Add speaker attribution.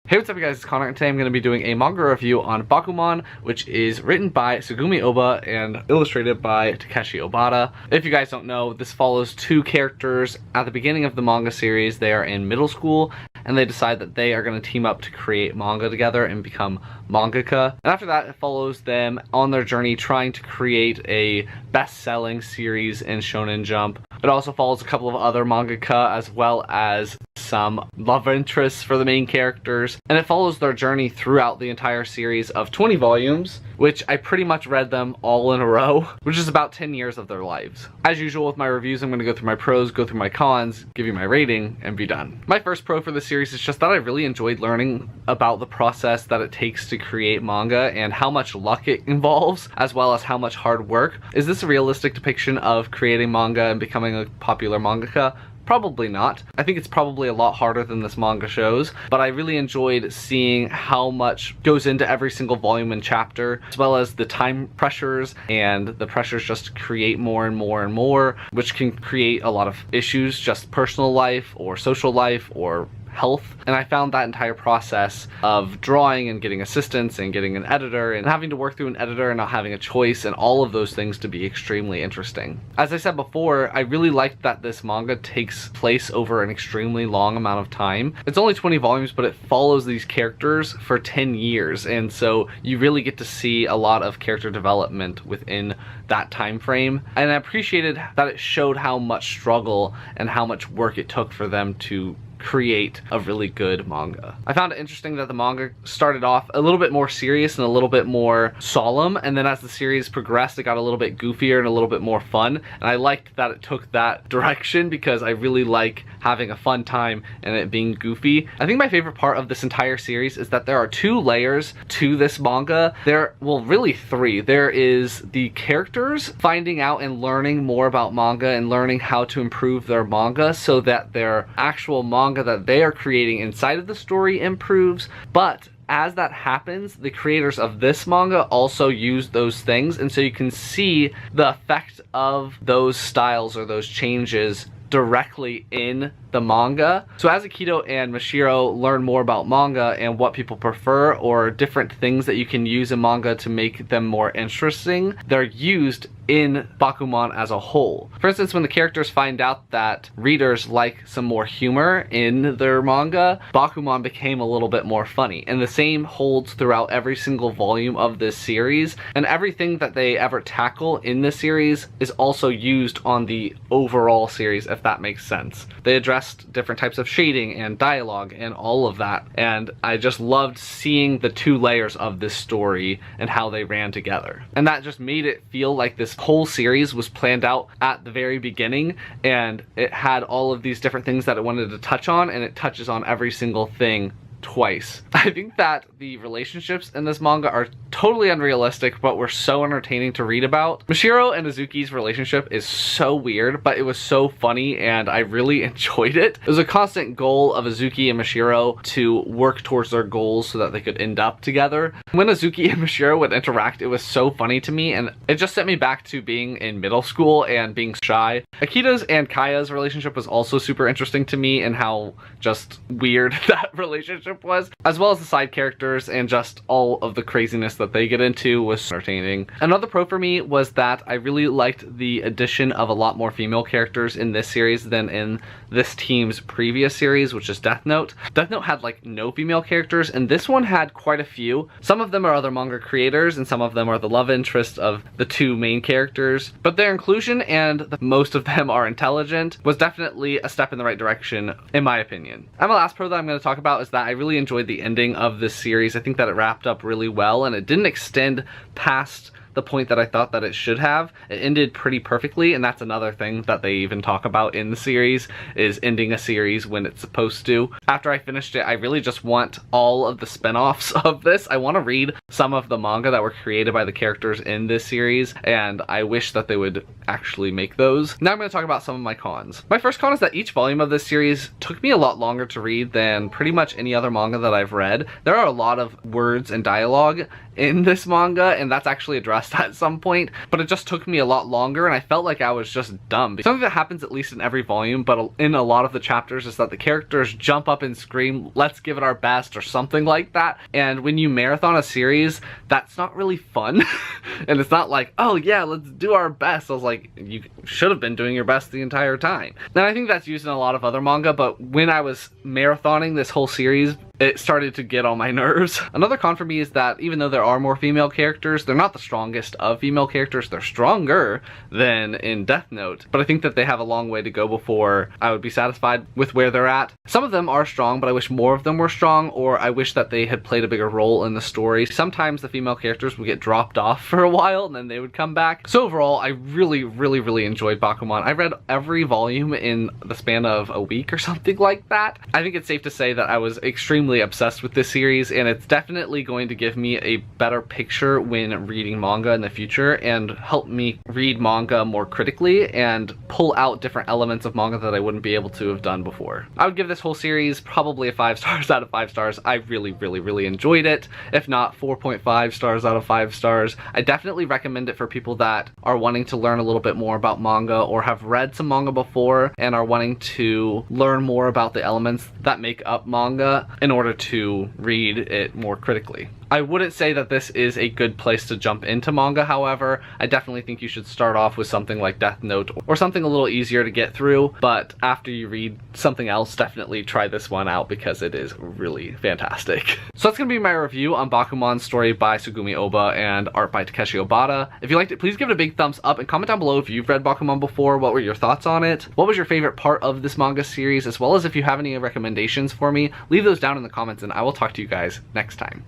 Speaker 1: Hey, what's up you guys, it's Connor, and today I'm going to be doing a manga review on Bakuman, which is written by Tsugumi Ohba and illustrated by Takeshi Obata. If you guys don't know, this follows two characters. At the beginning of the manga series, they are in middle school, and they decide that they are going to team up to create manga together and become mangaka. And after that, it follows them on their journey trying to create a best-selling series in Shonen Jump. It also follows a couple of other mangaka as well as some love interests for the main characters, and it follows their journey throughout the entire series of 20 volumes, which I pretty much read them all in a row, which is about 10 years of their lives. As usual with my reviews, I'm going to go through my pros, go through my cons, give you my rating, and be done. My first pro for the series is just that I really enjoyed learning about the process that it takes to create manga and how much luck it involves, as well as how much hard work. Is this a realistic depiction of creating manga and becoming a popular mangaka? Probably not. I think it's probably a lot harder than this manga shows, but I really enjoyed seeing how much goes into every single volume and chapter, as well as the time pressures and the pressures just to create more and more and more, which can create a lot of issues, just personal life or social life or health. And I found that entire process of drawing and getting assistants and getting an editor and having to work through an editor and not having a choice and all of those things to be extremely interesting. As I said before, I really liked that this manga takes place over an extremely long amount of time. It's only 20 volumes, but it follows these characters for 10 years, and so you really get to see a lot of character development within that time frame. And I appreciated that it showed how much struggle and how much work it took for them to create a really good manga. I found it interesting that the manga started off a little bit more serious and a little bit more solemn, and then as the series progressed it got a little bit goofier and a little bit more fun, and I liked that it took that direction because I really like having a fun time and it being goofy. I think my favorite part of this entire series is that there are two layers to this manga. Well, really three. There is the characters finding out and learning more about manga and learning how to improve their manga so that their actual manga that they are creating inside of the story improves. But as that happens, the creators of this manga also use those things, and so you can see the effect of those styles or those changes directly in the manga. So as Akito and Mashiro learn more about manga and what people prefer or different things that you can use in manga to make them more interesting, they're used in Bakuman as a whole. For instance, when the characters find out that readers like some more humor in their manga, Bakuman became a little bit more funny. And the same holds throughout every single volume of this series, and everything that they ever tackle in this series is also used on the overall series, if that makes sense. They addressed different types of shading and dialogue and all of that, and I just loved seeing the two layers of this story and how they ran together. And that just made it feel like this whole series was planned out at the very beginning, and it had all of these different things that it wanted to touch on, and it touches on every single thing twice. I think that the relationships in this manga are totally unrealistic, but were so entertaining to read about. Mashiro and Izuki's relationship is so weird, but it was so funny and I really enjoyed it. It was a constant goal of Izuki and Mashiro to work towards their goals so that they could end up together. When Izuki and Mashiro would interact, it was so funny to me, and it just sent me back to being in middle school and being shy. Akita's and Kaya's relationship was also super interesting to me, and how just weird that relationship was, as well as the side characters and just all of the craziness that they get into was entertaining. Another pro for me was that I really liked the addition of a lot more female characters in this series than in this team's previous series, which is Death Note. Death Note had like no female characters, and this one had quite a few. Some of them are other manga creators and some of them are the love interest of the two main characters, but their inclusion, and most of them are intelligent, was definitely a step in the right direction in my opinion. And my last pro that I'm going to talk about is that I really enjoyed the ending of this series. I think that it wrapped up really well and it didn't extend past the point that I thought that it should have. It ended pretty perfectly, and that's another thing that they even talk about in the series, is ending a series when it's supposed to. After I finished it, I really just want all of the spin-offs of this. I want to read some of the manga that were created by the characters in this series, and I wish that they would actually make those. Now I'm going to talk about some of my cons. My first con is that each volume of this series took me a lot longer to read than pretty much any other manga that I've read. There are a lot of words and dialogue in this manga, and that's actually addressed best at some point, but it just took me a lot longer and I felt like I was just dumb. Something that happens at least in every volume, but in a lot of the chapters, is that the characters jump up and scream, "Let's give it our best," or something like that. And when you marathon a series, that's not really fun. And it's not like, "Oh yeah, let's do our best." I was like, you should have been doing your best the entire time. And I think that's used in a lot of other manga, but when I was marathoning this whole series, it started to get on my nerves. Another con for me is that even though there are more female characters, they're not the strongest of female characters. They're stronger than in Death Note, but I think that they have a long way to go before I would be satisfied with where they're at. Some of them are strong, but I wish more of them were strong, or I wish that they had played a bigger role in the story. Sometimes the female characters would get dropped off for a while and then they would come back. So overall, I really enjoyed Bakuman. I read every volume in the span of a week or something like that. I think it's safe to say that I was extremely obsessed with this series, and it's definitely going to give me a better picture when reading manga in the future and help me read manga more critically and pull out different elements of manga that I wouldn't be able to have done before. I would give this whole series probably a 5 stars out of 5 stars. I really enjoyed it. If not, 4.5 stars out of 5 stars. I definitely recommend it for people that are wanting to learn a little bit more about manga or have read some manga before and are wanting to learn more about the elements that make up manga in order to read it more critically. I wouldn't say that this is a good place to jump into manga, however. I definitely think you should start off with something like Death Note or something a little easier to get through, but after you read something else, definitely try this one out because it is really fantastic. So that's gonna be my review on Bakuman's story by Tsugumi Ohba and art by Takeshi Obata. If you liked it, please give it a big thumbs up and comment down below if you've read Bakuman before. What were your thoughts on it? What was your favorite part of this manga series? As well as if you have any recommendations for me, leave those down in the comments and I will talk to you guys next time.